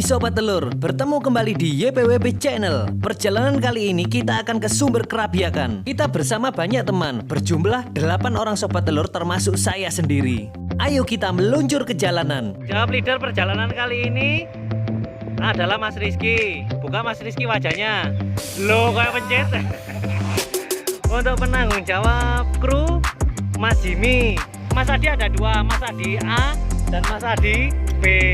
Hai Sobat Telur, bertemu kembali di YPWB Channel. Perjalanan kali ini kita akan ke Sumber Kerabiakan. Kita bersama banyak teman, berjumlah 8 orang Sobat Telur termasuk saya sendiri. Ayo kita meluncur ke jalanan. Jawab leader perjalanan kali ini adalah Mas Rizky. Buka Mas Rizky wajahnya. Loh kayak pencet. Untuk penanggung jawab kru Mas Jimmy. Mas Adi ada 2, Mas Adi A dan Mas Adi B.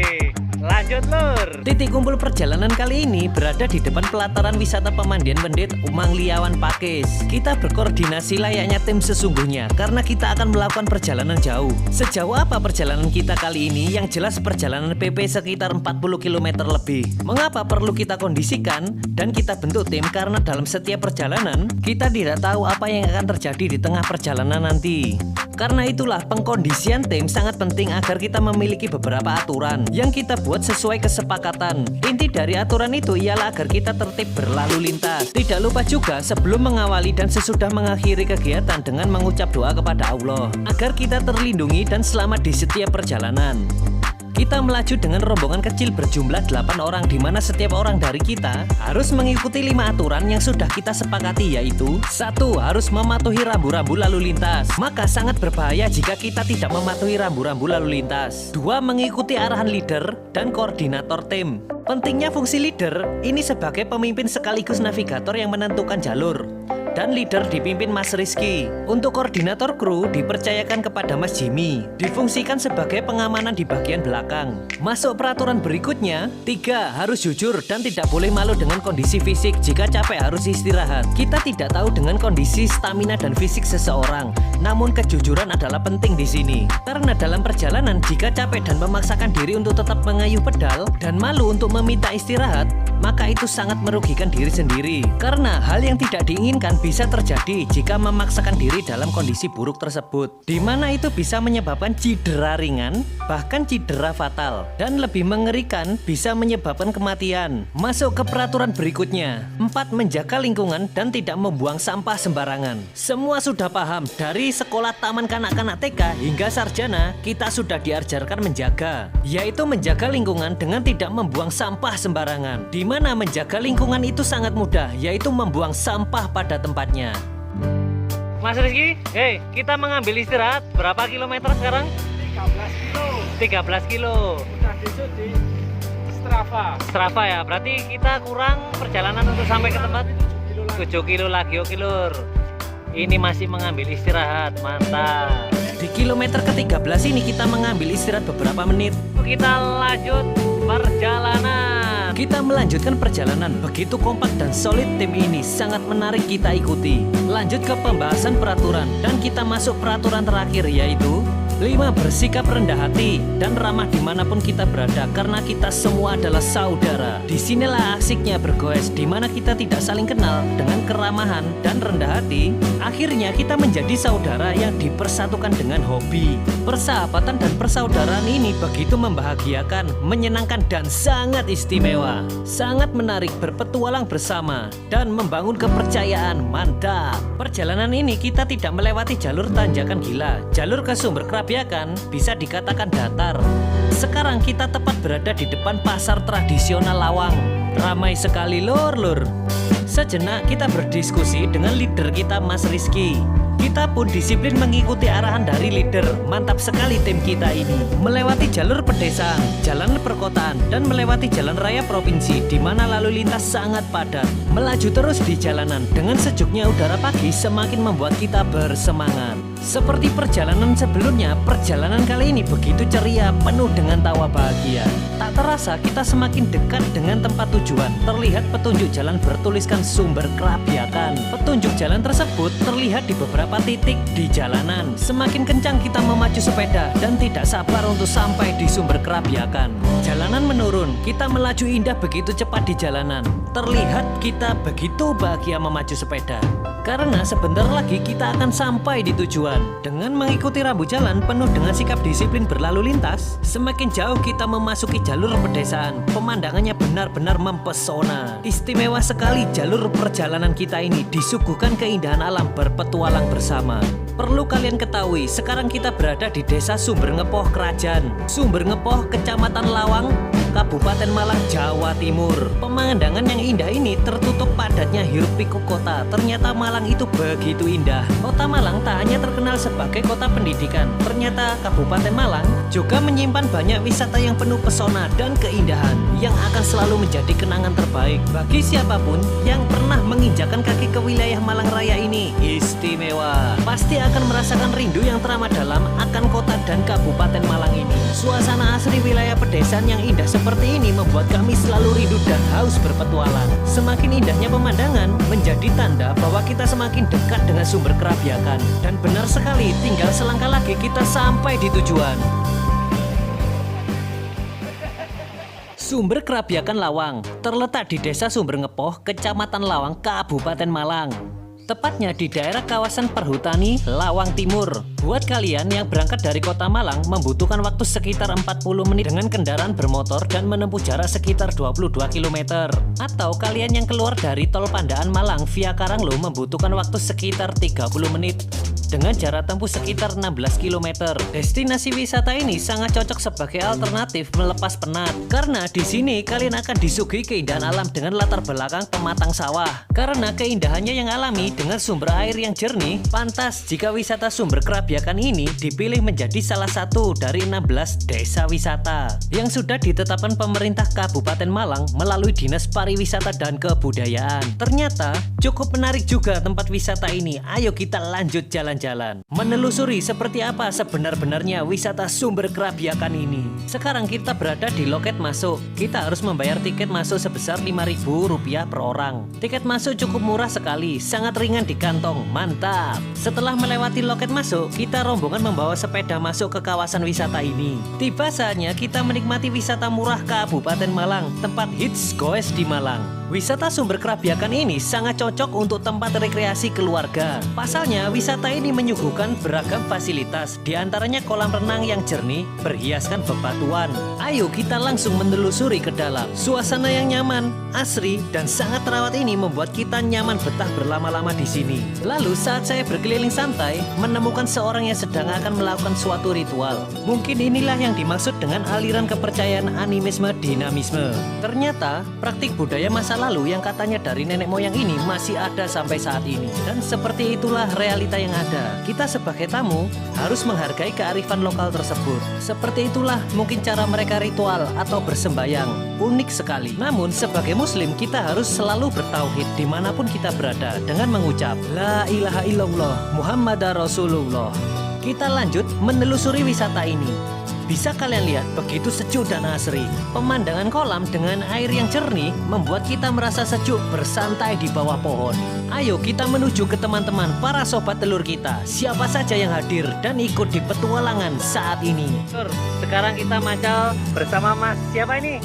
Lanjut lur. Titik kumpul perjalanan kali ini berada di depan pelataran wisata pemandian Pendit Umang Liawan Pakis. Kita berkoordinasi layaknya tim sesungguhnya karena kita akan melakukan perjalanan jauh. Sejauh apa perjalanan kita kali ini? Yang jelas perjalanan PP sekitar 40 km lebih. Mengapa perlu kita kondisikan dan kita bentuk tim? Karena dalam setiap perjalanan kita tidak tahu apa yang akan terjadi di tengah perjalanan nanti. Karena itulah pengkondisian tim sangat penting agar kita memiliki beberapa aturan yang kita buat sesuai kesepakatan. Inti dari aturan itu ialah agar kita tertib berlalu lintas. Tidak lupa juga sebelum mengawali dan sesudah mengakhiri kegiatan dengan mengucap doa kepada Allah agar kita terlindungi dan selamat di setiap perjalanan. Kita melaju dengan rombongan kecil berjumlah 8 orang, di mana setiap orang dari kita harus mengikuti 5 aturan yang sudah kita sepakati, yaitu 1. Harus mematuhi rambu-rambu lalu lintas. Maka sangat berbahaya jika kita tidak mematuhi rambu-rambu lalu lintas. 2. Mengikuti arahan leader dan koordinator tim. Pentingnya fungsi leader ini sebagai pemimpin sekaligus navigator yang menentukan jalur. Dan leader dipimpin Mas Rizky. Untuk koordinator kru dipercayakan kepada Mas Jimmy, difungsikan sebagai pengamanan di bagian belakang. Masuk peraturan berikutnya, 3. Harus jujur dan tidak boleh malu dengan kondisi fisik. Jika capek harus istirahat. Kita tidak tahu dengan kondisi stamina dan fisik seseorang, namun kejujuran adalah penting di sini. Karena dalam perjalanan jika capek dan memaksakan diri untuk tetap mengayuh pedal dan malu untuk meminta istirahat, maka itu sangat merugikan diri sendiri. Karena hal yang tidak diinginkan bisa terjadi jika memaksakan diri dalam kondisi buruk tersebut, di mana itu bisa menyebabkan cedera ringan, bahkan cedera fatal, dan lebih mengerikan bisa menyebabkan kematian. Masuk ke peraturan berikutnya. 4. Menjaga lingkungan dan tidak membuang sampah sembarangan. Semua sudah paham, dari sekolah taman kanak-kanak TK hingga sarjana, kita sudah diajarkan menjaga, yaitu menjaga lingkungan dengan tidak membuang sampah sembarangan. Di mana menjaga lingkungan itu sangat mudah, yaitu membuang sampah pada tempatnya. Mas Rizky, kita mengambil istirahat berapa kilometer sekarang? 13 kilo. 13 kilo. Udah besok di Strava. Strava ya, berarti kita kurang perjalanan untuk sampai ke tempat 7 kilo lagi. Oke lur, ini masih mengambil istirahat, mantap. Di kilometer ke-13 ini kita mengambil istirahat beberapa menit. Kita lanjut perjalanan. Kita melanjutkan perjalanan. Begitu kompak dan solid tim ini, sangat menarik kita ikuti. Lanjut ke pembahasan peraturan, dan kita masuk peraturan terakhir, yaitu 5. Bersikap rendah hati dan ramah dimanapun kita berada, karena kita semua adalah saudara. Disinilah asiknya bergoes, dimana kita tidak saling kenal. Dengan keramahan dan rendah hati, akhirnya kita menjadi saudara yang dipersatukan dengan hobi. Persahabatan dan persaudaraan ini begitu membahagiakan, menyenangkan, dan sangat istimewa. Sangat menarik berpetualang bersama dan membangun kepercayaan. Mantap. Perjalanan ini kita tidak melewati jalur tanjakan gila. Jalur ke Sumber Kerabiakan bisa dikatakan datar. Sekarang kita tepat berada di depan pasar tradisional Lawang. Ramai sekali lur. Sejenak kita berdiskusi dengan leader kita Mas Rizky. Kita pun disiplin mengikuti arahan dari leader. Mantap sekali tim kita ini. Melewati jalur pedesaan, jalan perkotaan, dan melewati jalan raya provinsi, di mana lalu lintas sangat padat. Melaju terus di jalanan dengan sejuknya udara pagi semakin membuat kita bersemangat. Seperti perjalanan sebelumnya, perjalanan kali ini begitu ceria, penuh dengan tawa bahagia. Tak terasa kita semakin dekat dengan tempat tujuan. Terlihat petunjuk jalan bertuliskan Sumber Kerabiakan. Petunjuk jalan tersebut terlihat di beberapa titik di jalanan. Semakin kencang kita memacu sepeda dan tidak sabar untuk sampai di Sumber Kerabiakan. Jalanan menurun, kita melaju indah begitu cepat di jalanan. Terlihat kita begitu bahagia memacu sepeda. Karena sebentar lagi kita akan sampai di tujuan. Dengan mengikuti rambu jalan penuh dengan sikap disiplin berlalu lintas, semakin jauh kita memasuki jalur pedesaan. Pemandangannya benar-benar mempesona. Istimewa sekali jalur perjalanan kita ini, disuguhkan keindahan alam berpetualang bersama. Perlu kalian ketahui, sekarang kita berada di Desa Sumber Ngepoh Kerajaan. Sumber Ngepoh, Kecamatan Lawang, Kabupaten Malang, Jawa Timur. Pemandangan yang indah ini tertutup padatnya hiruk pikuk kota. Ternyata Malang itu begitu indah. Kota Malang tak hanya terkenal sebagai kota pendidikan. Ternyata Kabupaten Malang juga menyimpan banyak wisata yang penuh pesona dan keindahan yang akan selalu menjadi kenangan terbaik bagi siapapun yang pernah menginjakan kaki ke wilayah Malang Raya ini. Istimewa. Pasti akan merasakan rindu yang teramat dalam akan kota dan Kabupaten Malang ini. Suasana asri wilayah pedesaan yang indah seperti ini membuat kami selalu rindu dan haus berpetualang. Semakin indahnya pemandangan menjadi tanda bahwa kita semakin dekat dengan sumber kerabiakan. Dan benar sekali, tinggal selangkah lagi kita sampai di tujuan. Sumber Kerabiakan Lawang terletak di Desa Sumber Ngepoh, Kecamatan Lawang, Kabupaten Malang. Tepatnya di daerah kawasan perhutani Lawang Timur. Buat kalian yang berangkat dari kota Malang membutuhkan waktu sekitar 40 menit dengan kendaraan bermotor dan menempuh jarak sekitar 22 km. Atau kalian yang keluar dari tol Pandaan Malang via Karanglo membutuhkan waktu sekitar 30 menit dengan jarak tempuh sekitar 16 km. Destinasi wisata ini sangat cocok sebagai alternatif melepas penat karena di sini kalian akan disuguhi keindahan alam dengan latar belakang pematang sawah. Karena keindahannya yang alami dengan sumber air yang jernih, pantas jika wisata Sumber Kerabiakan ini dipilih menjadi salah satu dari 16 desa wisata yang sudah ditetapkan pemerintah Kabupaten Malang melalui Dinas Pariwisata dan Kebudayaan. Ternyata cukup menarik juga tempat wisata ini. Ayo kita lanjut jalan-jalan, menelusuri seperti apa sebenar-benarnya wisata Sumber Kerabiakan ini. Sekarang kita berada di loket masuk. Kita harus membayar tiket masuk sebesar Rp5.000 per orang. Tiket masuk cukup murah sekali, sangat ringan di kantong, mantap. Setelah melewati loket masuk, kita rombongan membawa sepeda masuk ke kawasan wisata ini. Tiba saatnya kita menikmati wisata murah Kabupaten Malang, tempat hits goes di Malang. Wisata Sumber Kerabiakan ini sangat cocok untuk tempat rekreasi keluarga. Pasalnya, wisata ini menyuguhkan beragam fasilitas, diantaranya kolam renang yang jernih, berhiaskan bebatuan. Ayo kita langsung menelusuri ke dalam. Suasana yang nyaman, asri, dan sangat terawat ini membuat kita nyaman betah berlama-lama di sini. Lalu saat saya berkeliling santai, menemukan seorang yang sedang akan melakukan suatu ritual. Mungkin inilah yang dimaksud dengan aliran kepercayaan animisme dinamisme. Ternyata, praktik budaya masa lalu yang katanya dari nenek moyang ini masih ada sampai saat ini. Dan seperti itulah realita yang ada. Kita sebagai tamu harus menghargai kearifan lokal tersebut. Seperti itulah mungkin cara mereka ritual atau bersembayang. Unik sekali. Namun sebagai muslim kita harus selalu bertauhid dimanapun kita berada dengan mengucap La ilaha illallah Muhammadar Rasulullah. Kita lanjut menelusuri wisata ini. Bisa kalian lihat begitu sejuk dan asri. Pemandangan kolam dengan air yang jernih membuat kita merasa sejuk bersantai di bawah pohon. Ayo kita menuju ke teman-teman para sobat telur kita. Siapa saja yang hadir dan ikut di petualangan saat ini. Sekarang kita macal bersama Mas siapa ini?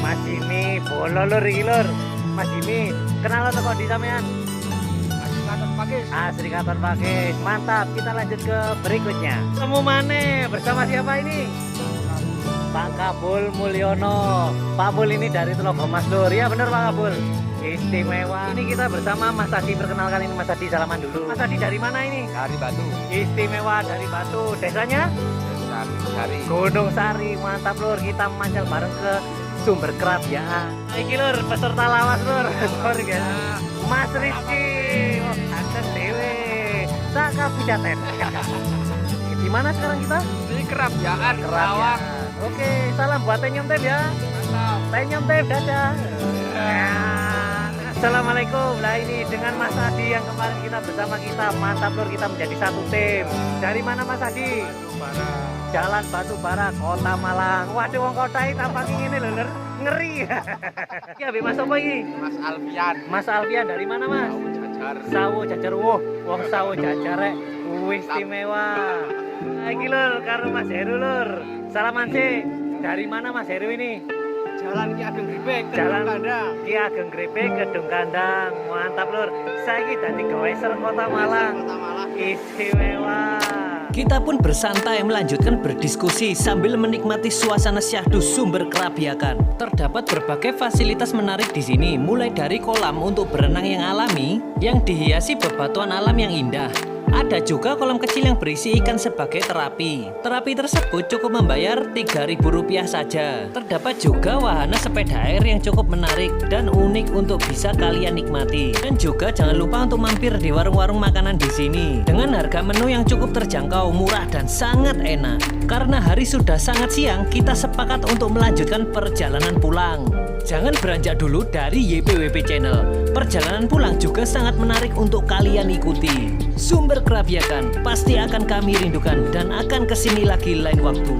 Mas Jimmy, bololor iki lur. Mas Jimmy, kenal atau kok di sampean? Asri Katon Pakis, mantap. Kita lanjut ke berikutnya. Temu mana bersama siapa ini? Pak Kabul Mulyono. Pak Bul ini dari Telogo Mas Lur. Ya bener Pak Kabul. Istimewa. Ini kita bersama Mas Adi. Perkenalkan ini Mas Adi, salaman dulu. Mas Adi dari mana ini? Dari Batu. Istimewa dari Batu. Desanya? Dari Gunung Sari. Mantap Lur. Kita mancal bareng ke Sumber Kerabiakan. Iki Lur, peserta lawas Lur. Sorry guys. Mas Rizky. Anten dewe. Saka Pidaten. Di mana sekarang kita? Di Kerabiakan, Kerawang. Oke, salam buat Tenyom Tem ya. Mantap. Tenyom Tem, dadah. Assalamualaikum. Lah ini dengan Mas Adi yang kemarin kita bersama kita. Mantap Lur, kita menjadi satu tim. Dari mana Mas Adi? Jalan Batu Bara, Kota Malang. Waduh, wong kota ini tampak ini lho, Lur. Ngeri. Ya, Mas apa ini? Mas Alfian. Mas Alfian dari mana Mas? Jajar. Sawo Jajar. Wah, wong Sawo Jajar rek. Istimewa. Nah, iki Lur, karo Mas Heru Lur. Salaman sih. Dari mana Mas Heru ini? Jalan Ki Ageng Gripek, Jalan Kandang. Ki Ageng Gripek, Kedung Kandang. Mantap Lur. Saiki dadi goeser Kota Malang. Kota Malang. Istimewa. Kita pun bersantai melanjutkan berdiskusi sambil menikmati suasana syahdu Sumber Kerabiakan. Terdapat berbagai fasilitas menarik di sini, mulai dari kolam untuk berenang yang alami, yang dihiasi bebatuan alam yang indah. Ada juga kolam kecil yang berisi ikan sebagai terapi. Terapi tersebut cukup membayar Rp3.000 saja. Terdapat juga wahana sepeda air yang cukup menarik dan unik untuk bisa kalian nikmati. Dan juga jangan lupa untuk mampir di warung-warung makanan di sini dengan harga menu yang cukup terjangkau, murah dan sangat enak. Karena hari sudah sangat siang, kita sepakat untuk melanjutkan perjalanan pulang. Jangan beranjak dulu dari YPWP Channel. Perjalanan pulang juga sangat menarik untuk kalian ikuti. Sumber Kerapiakan pasti akan kami rindukan dan akan kesini lagi lain waktu.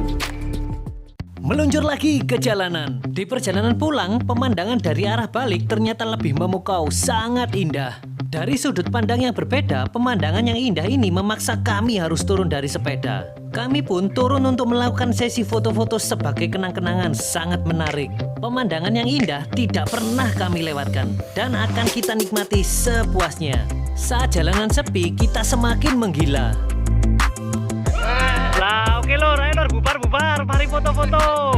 Meluncur lagi ke jalanan. Di perjalanan pulang, pemandangan dari arah balik ternyata lebih memukau, sangat indah. Dari sudut pandang yang berbeda, pemandangan yang indah ini memaksa kami harus turun dari sepeda. Kami pun turun untuk melakukan sesi foto-foto sebagai kenang-kenangan, sangat menarik. Pemandangan yang indah tidak pernah kami lewatkan dan akan kita nikmati sepuasnya. Saat jalanan sepi, kita semakin menggila. Lah, oke lor, ayo lor, bubar, mari foto-foto.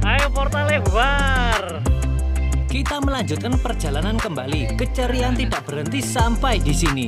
Ayo portalnya bubar. Kita melanjutkan perjalanan kembali. Keceriaan tidak berhenti sampai di sini.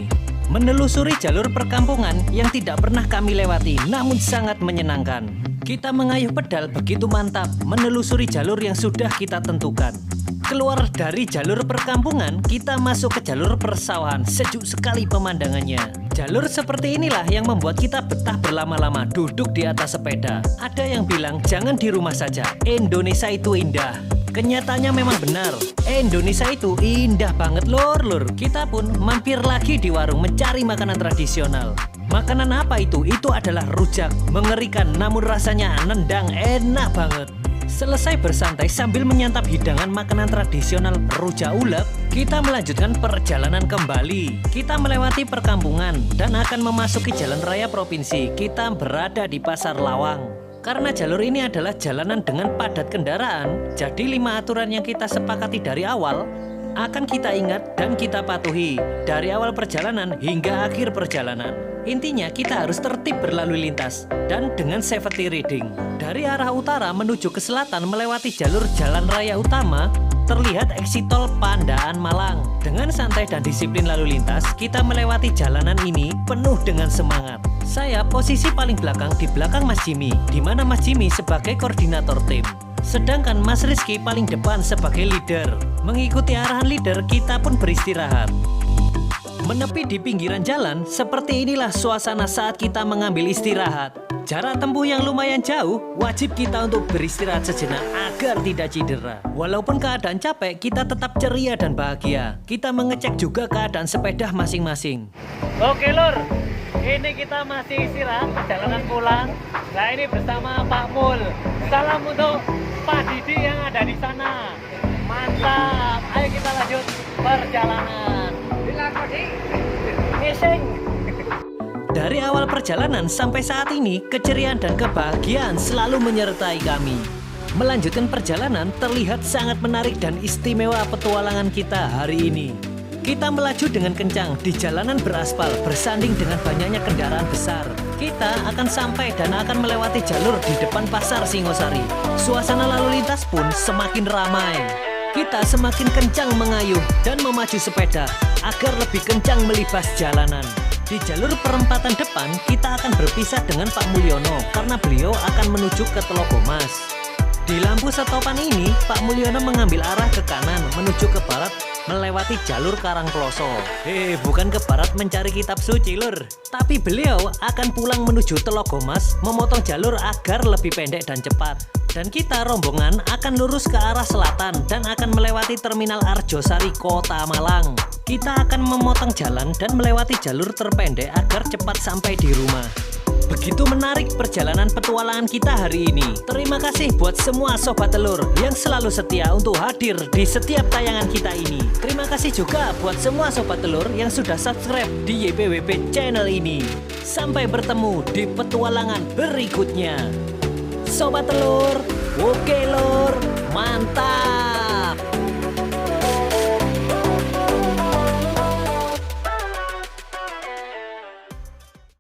Menelusuri jalur perkampungan yang tidak pernah kami lewati, namun sangat menyenangkan. Kita mengayuh pedal begitu mantap, menelusuri jalur yang sudah kita tentukan. Keluar dari jalur perkampungan, kita masuk ke jalur persawahan. Sejuk sekali pemandangannya. Jalur seperti inilah yang membuat kita betah berlama-lama duduk di atas sepeda. Ada yang bilang jangan di rumah saja, Indonesia itu indah. Kenyataannya memang benar, Indonesia itu indah banget lor. Kita pun mampir lagi di warung mencari makanan tradisional. Makanan apa itu? Itu adalah rujak. Mengerikan namun rasanya nendang, enak banget. Selesai bersantai sambil menyantap hidangan makanan tradisional rujak ulek, kita melanjutkan perjalanan kembali. Kita melewati perkampungan dan akan memasuki jalan raya provinsi. Kita berada di Pasar Lawang. Karena jalur ini adalah jalanan dengan padat kendaraan, jadi 5 aturan yang kita sepakati dari awal akan kita ingat dan kita patuhi dari awal perjalanan hingga akhir perjalanan. Intinya kita harus tertib berlalu lintas dan dengan safety riding. Dari arah utara menuju ke selatan melewati jalur jalan raya utama, terlihat exit tol Pandaan Malang. Dengan santai dan disiplin lalu lintas, kita melewati jalanan ini penuh dengan semangat. Saya posisi paling belakang di belakang Mas Jimmy, di mana Mas Jimmy sebagai koordinator tim. Sedangkan Mas Rizky paling depan sebagai leader. Mengikuti arahan leader, kita pun beristirahat. Menepi di pinggiran jalan, seperti inilah suasana saat kita mengambil istirahat. Jarak tempuh yang lumayan jauh, wajib kita untuk beristirahat sejenak agar tidak cedera. Walaupun keadaan capek, kita tetap ceria dan bahagia. Kita mengecek juga keadaan sepeda masing-masing. Oke lor, ini kita masih istirahat perjalanan pulang. Nah ini bersama Pak Mul. Salam untuk Pak Didi yang ada di sana. Mantap, ayo kita lanjut perjalanan. Ngising. Dari awal perjalanan sampai saat ini, keceriaan dan kebahagiaan selalu menyertai kami. Melanjutkan perjalanan terlihat sangat menarik dan istimewa petualangan kita hari ini. Kita melaju dengan kencang di jalanan beraspal bersanding dengan banyaknya kendaraan besar. Kita akan sampai dan akan melewati jalur di depan Pasar Singosari. Suasana lalu lintas pun semakin ramai. Kita semakin kencang mengayuh dan memacu sepeda agar lebih kencang melibas jalanan. Di jalur perempatan depan, kita akan berpisah dengan Pak Mulyono karena beliau akan menuju ke Telogomas. Di lampu stopan ini, Pak Mulyono mengambil arah ke kanan menuju ke barat melewati jalur Karangploso. Bukan ke barat mencari kitab suci lur, tapi beliau akan pulang menuju Telogomas memotong jalur agar lebih pendek dan cepat. Dan kita rombongan akan lurus ke arah selatan dan akan melewati Terminal Arjosari, Kota Malang. Kita akan memotong jalan dan melewati jalur terpendek agar cepat sampai di rumah. Begitu menarik perjalanan petualangan kita hari ini. Terima kasih buat semua Sobat Telur yang selalu setia untuk hadir di setiap tayangan kita ini. Terima kasih juga buat semua Sobat Telur yang sudah subscribe di YPWP Channel ini. Sampai bertemu di petualangan berikutnya. Sobat Telur, oke lor, mantap.